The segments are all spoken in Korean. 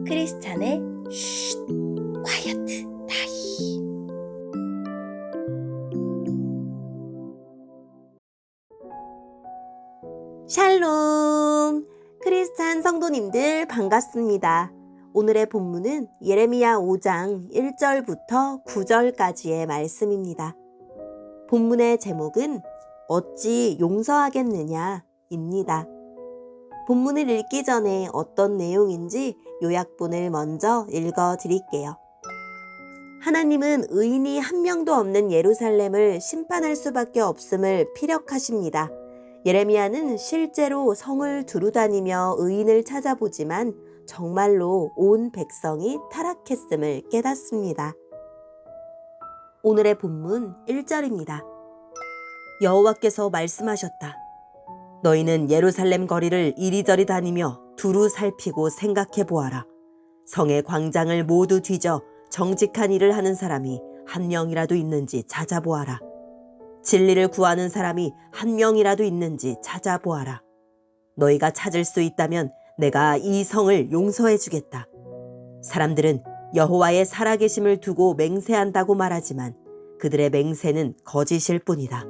크리스찬의 쉿, quiet, 다이. 샬롬! 크리스찬 성도님들 반갑습니다. 오늘의 본문은 예레미야 5장 1절부터 9절까지의 말씀입니다. 본문의 제목은 어찌 용서하겠느냐 입니다. 본문을 읽기 전에 어떤 내용인지 요약본을 먼저 읽어드릴게요. 하나님은 의인이 한 명도 없는 예루살렘을 심판할 수밖에 없음을 피력하십니다. 예레미야는 실제로 성을 두루다니며 의인을 찾아보지만 정말로 온 백성이 타락했음을 깨닫습니다. 오늘의 본문 1절입니다. 여호와께서 말씀하셨다. 너희는 예루살렘 거리를 이리저리 다니며 두루 살피고 생각해 보아라. 성의 광장을 모두 뒤져 정직한 일을 하는 사람이 한 명이라도 있는지 찾아보아라. 진리를 구하는 사람이 한 명이라도 있는지 찾아보아라. 너희가 찾을 수 있다면 내가 이 성을 용서해 주겠다. 사람들은 여호와의 살아계심을 두고 맹세한다고 말하지만 그들의 맹세는 거짓일 뿐이다.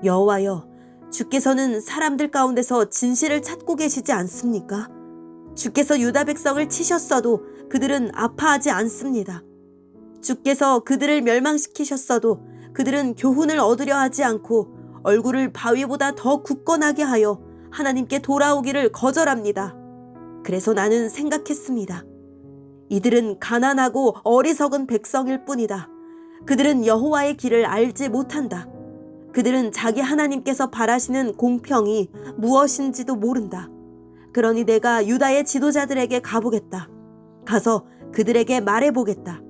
여호와여, 주께서는 사람들 가운데서 진실을 찾고 계시지 않습니까? 주께서 유다 백성을 치셨어도 그들은 아파하지 않습니다. 주께서 그들을 멸망시키셨어도 그들은 교훈을 얻으려 하지 않고 얼굴을 바위보다 더 굳건하게 하여 하나님께 돌아오기를 거절합니다. 그래서 나는 생각했습니다. 이들은 가난하고 어리석은 백성일 뿐이다. 그들은 여호와의 길을 알지 못한다. 그들은 자기 하나님께서 바라시는 공평이 무엇인지도 모른다. 그러니 내가 유다의 지도자들에게 가보겠다. 가서 그들에게 말해보겠다.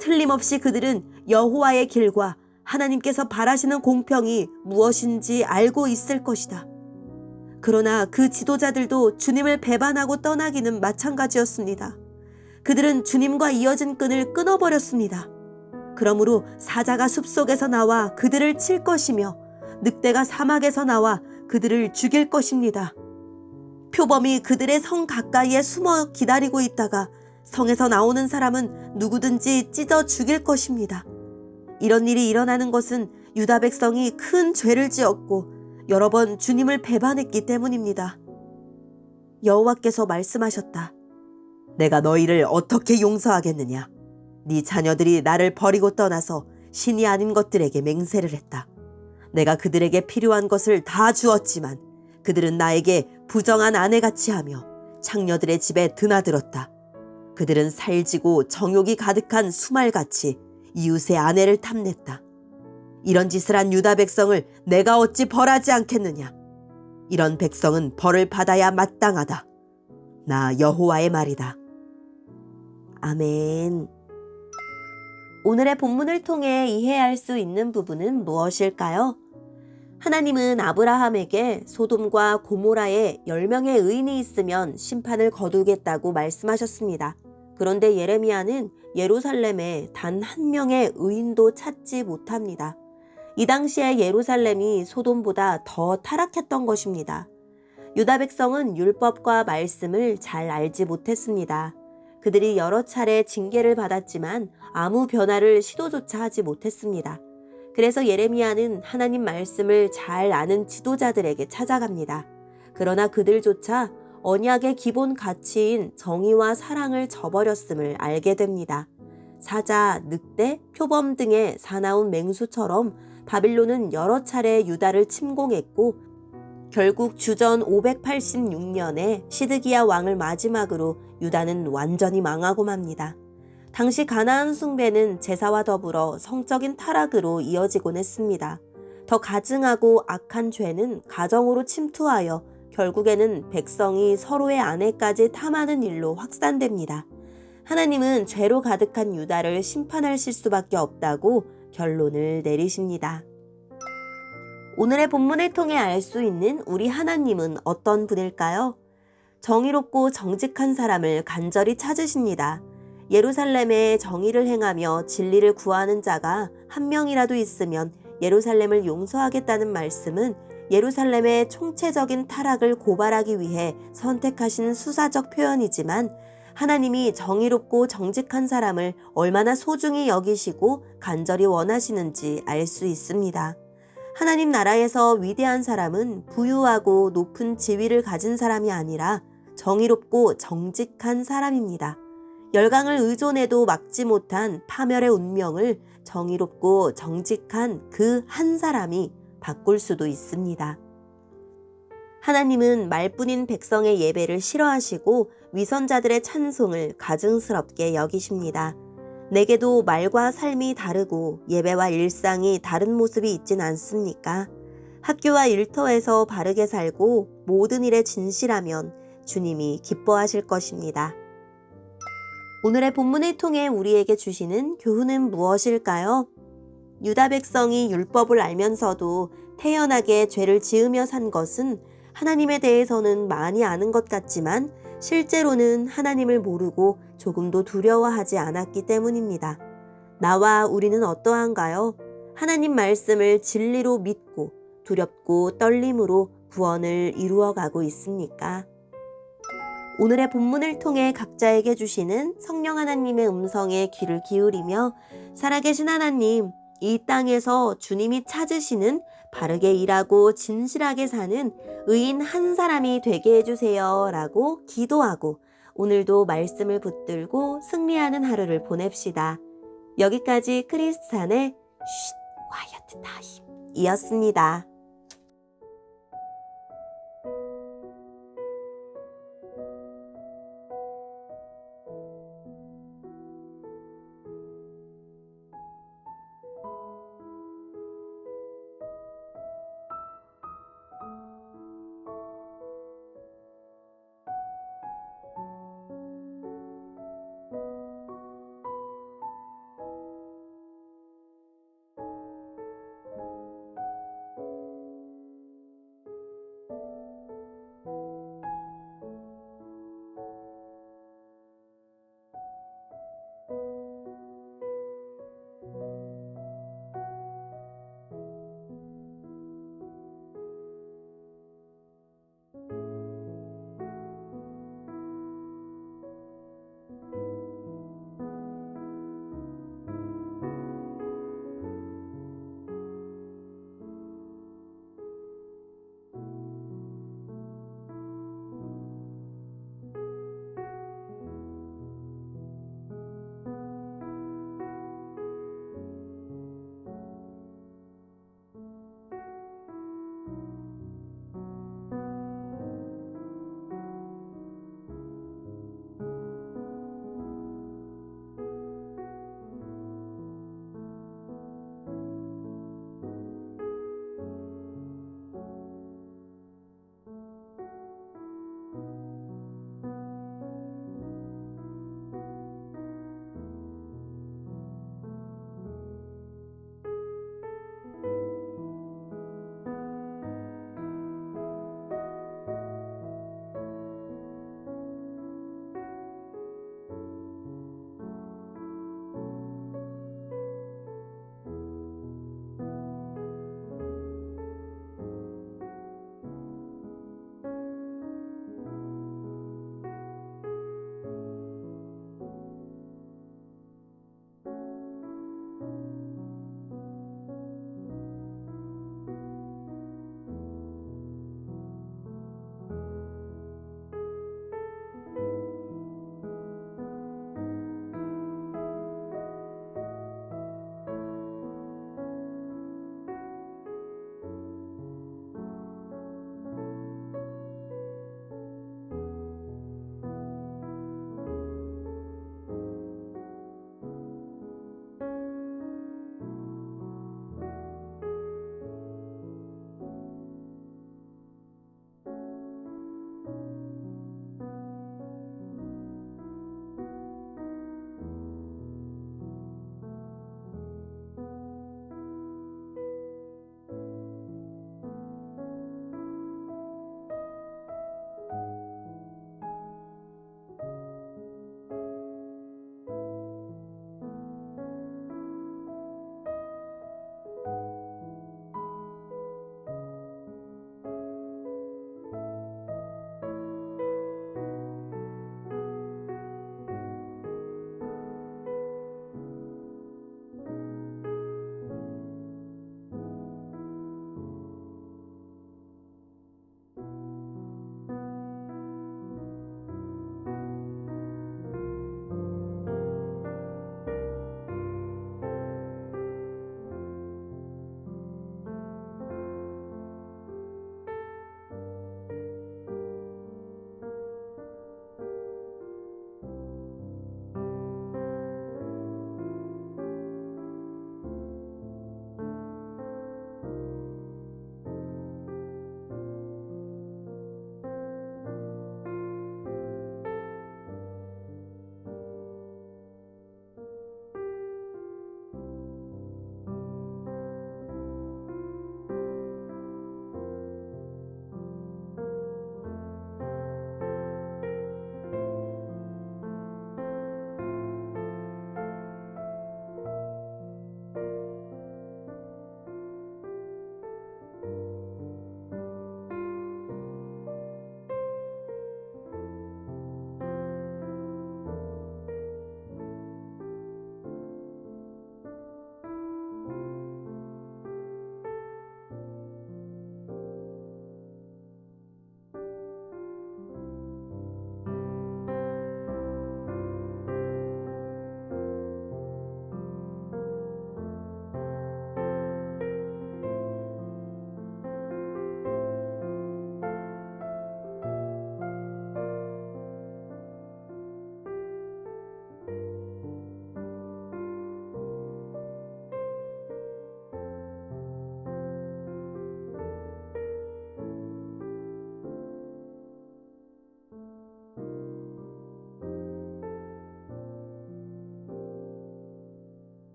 틀림없이 그들은 여호와의 길과 하나님께서 바라시는 공평이 무엇인지 알고 있을 것이다. 그러나 그 지도자들도 주님을 배반하고 떠나기는 마찬가지였습니다. 그들은 주님과 이어진 끈을 끊어버렸습니다. 그러므로 사자가 숲속에서 나와 그들을 칠 것이며 늑대가 사막에서 나와 그들을 죽일 것입니다. 표범이 그들의 성 가까이에 숨어 기다리고 있다가 성에서 나오는 사람은 누구든지 찢어 죽일 것입니다. 이런 일이 일어나는 것은 유다 백성이 큰 죄를 지었고 여러 번 주님을 배반했기 때문입니다. 여호와께서 말씀하셨다. 내가 너희를 어떻게 용서하겠느냐? 네 자녀들이 나를 버리고 떠나서 신이 아닌 것들에게 맹세를 했다. 내가 그들에게 필요한 것을 다 주었지만 그들은 나에게 부정한 아내같이 하며 창녀들의 집에 드나들었다. 그들은 살지고 정욕이 가득한 수말같이 이웃의 아내를 탐냈다. 이런 짓을 한 유다 백성을 내가 어찌 벌하지 않겠느냐? 이런 백성은 벌을 받아야 마땅하다. 나 여호와의 말이다. 아멘. 오늘의 본문을 통해 이해할 수 있는 부분은 무엇일까요? 하나님은 아브라함에게 소돔과 고모라에 10명의 의인이 있으면 심판을 거두겠다고 말씀하셨습니다. 그런데 예레미야는 예루살렘에 단 한 명의 의인도 찾지 못합니다. 이 당시에 예루살렘이 소돔보다 더 타락했던 것입니다. 유다 백성은 율법과 말씀을 잘 알지 못했습니다. 그들이 여러 차례 징계를 받았지만 아무 변화를 시도조차 하지 못했습니다. 그래서 예레미야는 하나님 말씀을 잘 아는 지도자들에게 찾아갑니다. 그러나 그들조차 언약의 기본 가치인 정의와 사랑을 저버렸음을 알게 됩니다. 사자, 늑대, 표범 등의 사나운 맹수처럼 바빌론은 여러 차례 유다를 침공했고 결국 주전 586년에 시드기야 왕을 마지막으로 유다는 완전히 망하고 맙니다. 당시 가나안 숭배는 제사와 더불어 성적인 타락으로 이어지곤 했습니다. 더 가증하고 악한 죄는 가정으로 침투하여 결국에는 백성이 서로의 아내까지 탐하는 일로 확산됩니다. 하나님은 죄로 가득한 유다를 심판하실 수밖에 없다고 결론을 내리십니다. 오늘의 본문을 통해 알 수 있는 우리 하나님은 어떤 분일까요? 정의롭고 정직한 사람을 간절히 찾으십니다. 예루살렘에 정의를 행하며 진리를 구하는 자가 한 명이라도 있으면 예루살렘을 용서하겠다는 말씀은 예루살렘의 총체적인 타락을 고발하기 위해 선택하신 수사적 표현이지만 하나님이 정의롭고 정직한 사람을 얼마나 소중히 여기시고 간절히 원하시는지 알 수 있습니다. 하나님 나라에서 위대한 사람은 부유하고 높은 지위를 가진 사람이 아니라 정의롭고 정직한 사람입니다. 열강을 의존해도 막지 못한 파멸의 운명을 정의롭고 정직한 그 한 사람이 바꿀 수도 있습니다. 하나님은 말뿐인 백성의 예배를 싫어하시고 위선자들의 찬송을 가증스럽게 여기십니다. 내게도 말과 삶이 다르고 예배와 일상이 다른 모습이 있진 않습니까? 학교와 일터에서 바르게 살고 모든 일에 진실하면 주님이 기뻐하실 것입니다. 오늘의 본문을 통해 우리에게 주시는 교훈은 무엇일까요? 유다 백성이 율법을 알면서도 태연하게 죄를 지으며 산 것은 하나님에 대해서는 많이 아는 것 같지만 실제로는 하나님을 모르고 조금도 두려워하지 않았기 때문입니다. 나와 우리는 어떠한가요? 하나님 말씀을 진리로 믿고 두렵고 떨림으로 구원을 이루어가고 있습니까? 오늘의 본문을 통해 각자에게 주시는 성령 하나님의 음성에 귀를 기울이며 살아계신 하나님, 이 땅에서 주님이 찾으시는 바르게 일하고 진실하게 사는 의인 한 사람이 되게 해주세요 라고 기도하고 오늘도 말씀을 붙들고 승리하는 하루를 보냅시다. 여기까지 크리스찬의 쉿, quiet time 이었습니다.